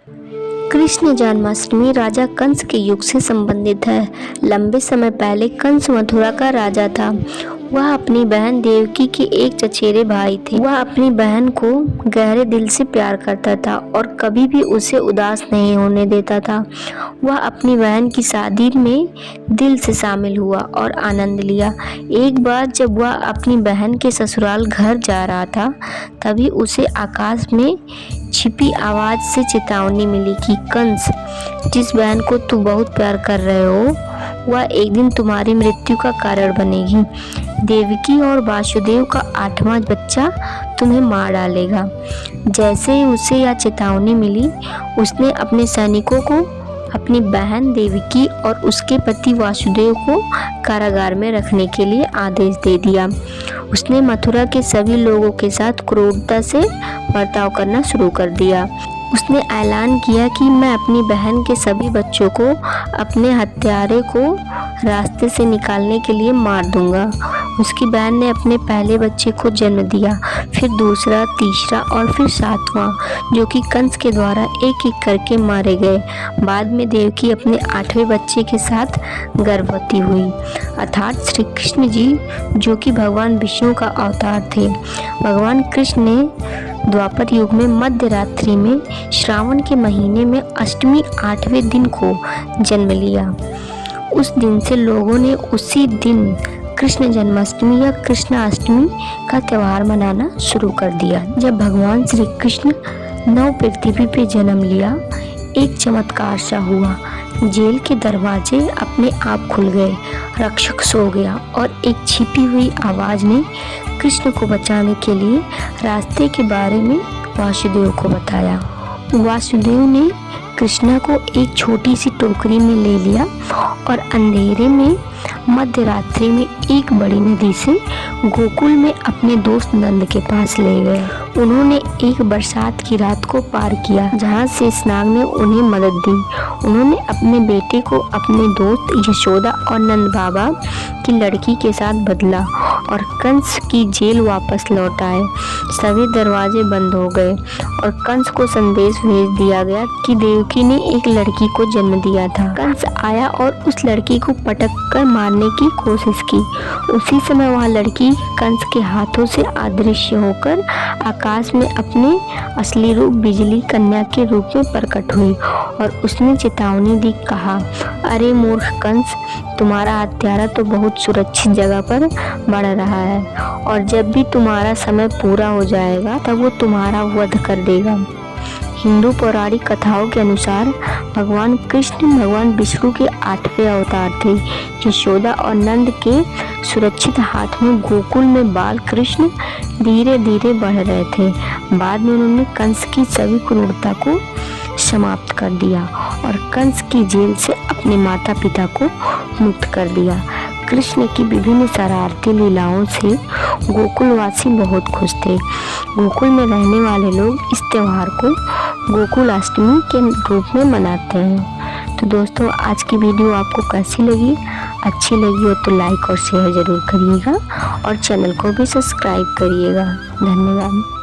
कृष्ण जन्माष्टमी राजा कंस के युग से संबंधित है। लंबे समय पहले कंस मथुरा का राजा था। वह अपनी बहन देवकी के एक चचेरे भाई थे। वह अपनी बहन को गहरे दिल से प्यार करता था और कभी भी उसे उदास नहीं होने देता था। वह अपनी बहन की शादी में दिल से शामिल हुआ और आनंद लिया। एक बार जब वह अपनी बहन के ससुराल घर जा रहा था, तभी उसे आकाश में छिपी आवाज से चेतावनी मिली कि कंस, जिस बहन को तू बहुत प्यार कर रहे हो, वह एक दिन तुम्हारी मृत्यु का कारण बनेगी। देवकी और वासुदेव का 8वां बच्चा तुम्हें मार डालेगा। जैसे ही उसे यह चेतावनी मिली, उसने अपने सैनिकों को अपनी बहन देवकी और उसके पति वासुदेव को कारागार में रखने के लिए आदेश दे दिया। उसने मथुरा के सभी लोगों के साथ क्रूरता से बर्ताव करना शुरू कर दिया। उसने ऐलान किया कि मैं अपनी बहन के सभी बच्चों को अपने हत्यारे को रास्ते से निकालने के लिए मार दूंगा। उसकी बहन ने अपने पहले बच्चे को जन्म दिया, फिर दूसरा, तीसरा और फिर 7वां, जो कि कंस के द्वारा एक एक करके मारे गए। बाद में देवकी अपने 8वें बच्चे के साथ गर्भवती हुई, अर्थात श्री कृष्ण जी, जो कि भगवान विष्णु का अवतार थे। भगवान कृष्ण ने द्वापर युग में मध्य रात्रि में श्रावण के महीने में अष्टमी 8वें दिन को जन्म लिया। उस दिन से लोगों ने उसी दिन कृष्ण जन्माष्टमी या कृष्णाष्टमी का त्यौहार मनाना शुरू कर दिया। जब भगवान श्री कृष्ण नव पृथ्वी पे जन्म लिया, एक चमत्कार सा हुआ। जेल के दरवाजे अपने आप खुल गए, रक्षक सो गया और एक छिपी हुई आवाज ने कृष्ण को बचाने के लिए रास्ते के बारे में वासुदेव को बताया। वासुदेव ने कृष्णा को एक छोटी सी टोकरी में ले लिया और अंधेरे में मध्य रात्रि में एक बड़ी नदी से गोकुल में अपने दोस्त नंद के पास ले गए। उन्होंने एक बरसात की रात को पार किया, जहाँ शेषनाग ने उन्हें मदद दी। उन्होंने अपने बेटे को अपने दोस्त यशोदा और नंद बाबा की लड़की के साथ बदला और कंस की जेल वापस लौट आए। सभी दरवाजे बंद हो गए और कंस को संदेश भेज दिया गया कि देवकी ने एक लड़की को जन्म दिया था। कंस आया और उस लड़की को पटक कर मारने की कोशिश की। उसी समय वह लड़की कंस के हाथों से अदृश्य होकर आकाश में अपने असली रूप बिजली कन्या के रूप में प्रकट हुई और उसने चेतावनी दी, कहा, अरे मूर्ख कंस, तुम्हारा हत्यारा तो बहुत सुरक्षित जगह पर बढ़ रहा है और जब भी तुम्हारा समय पूरा हो जाएगा तब वो तुम्हारा वध कर देगा। हिंदू पौराणिक कथाओं के अनुसार भगवान कृष्ण भगवान विष्णु के 8वें अवतार थे। यशोदा और नंद के सुरक्षित हाथ में गोकुल में बाल कृष्ण धीरे धीरे बढ़ रहे थे। बाद में उन्होंने कंस की सभी क्रूरता को समाप्त कर दिया और कंस की जेल से अपने माता पिता को मुक्त कर दिया। कृष्ण की विभिन्न शरारती लीलाओं से गोकुलवासी बहुत खुश थे। गोकुल में रहने वाले लोग इस त्योहार को गोकुलाष्टमी के रूप में मनाते हैं। तो दोस्तों, आज की वीडियो आपको कैसी लगी? अच्छी लगी हो तो लाइक और शेयर ज़रूर करिएगा और चैनल को भी सब्सक्राइब करिएगा। धन्यवाद।